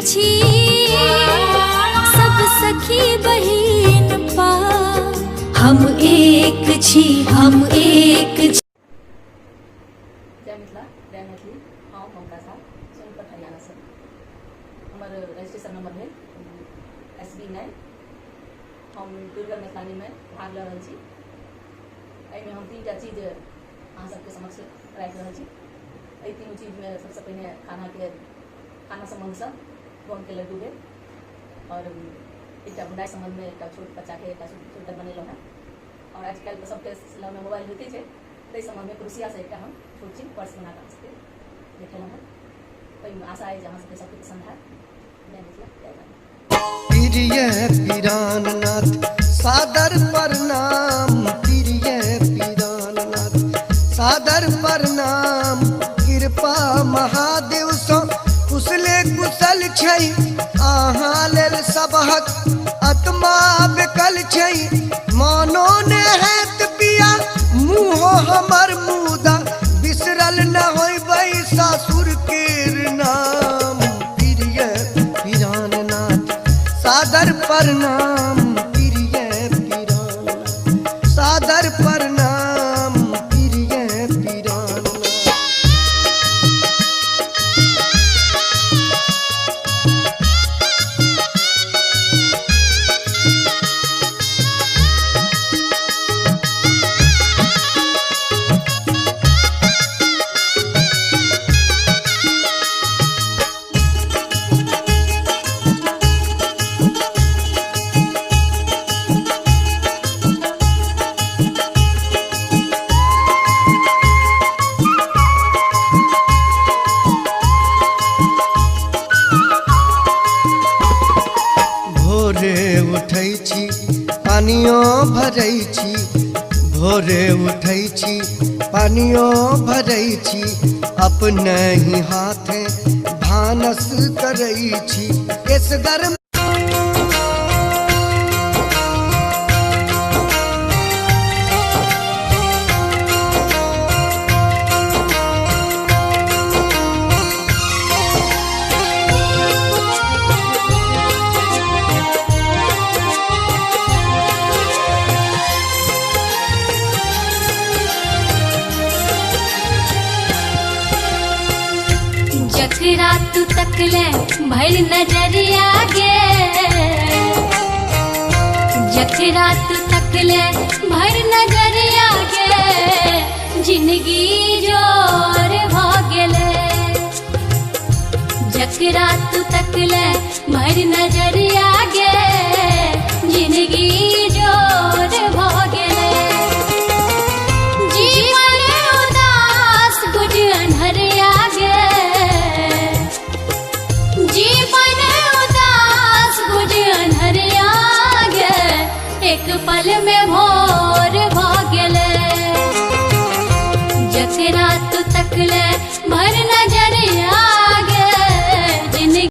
छी सब सखी बहिन पा, हम एक छी, हम एक छी। जय मिथिला, जय मैथिली। हाँ ममता साहब सोनपत हरियाणा से हमारे रजिस्ट्रेशन नंबर है SB9। हम टूरगर मैथिलानी में भाग ले रही। एहिमे हम 3टा चीज अहाँ सबके समक्ष राखि रहल छी। एहि तीनों चीज में सबसे पहले खाना संबंध से गोंद के लड्डू है और एक बुनाई संबंध में एक छोट बच्चा के एक स्वेटर बनेलो है। और आजकल तो सबके लग में मोबाइल होते हैं, ताहि संबंध में क्रुसिया से एक हम छोट चीज पर्स बना कर देखेल है। तो आशा है जहाँ सबके सबके पसंद है। जय मिथिला, जय भारत। प्रिय पिराननाथ सादर प्रणाम, प्रिय पिराननाथ सादर प्रणाम। कृपा महादेव सो कुशले कुशल छै, अहाँ लेल सबहक आत्मा बेकल छै। मानो ने हैत पिया मुँहो हमर मुदा, बिसरल न होइबै सासुर केर नाम। प्रिय पिराननाथ सादर प्रणाम, प्रिय पिराननाथ सादर प्रणाम, प्रिय पिराननाथ। भोरे उठै छी पानियो भरै छी, भोरे उठै छी पानियो भरै छी। अपने ही हाथे भानस करै छी, केस गरम जकरा तू तकले भर नजरिया गे, जकरा तू तकले भर नजरिया गे, जिंदगी जोर भ गेले। जकरा तू तकले भर नजरिया गे, जिंदगी जोर भ गेले। जीवन उदास गुज अन्हरिया गे, जीवन उदास गुज अन्हरिया गे, एक पल में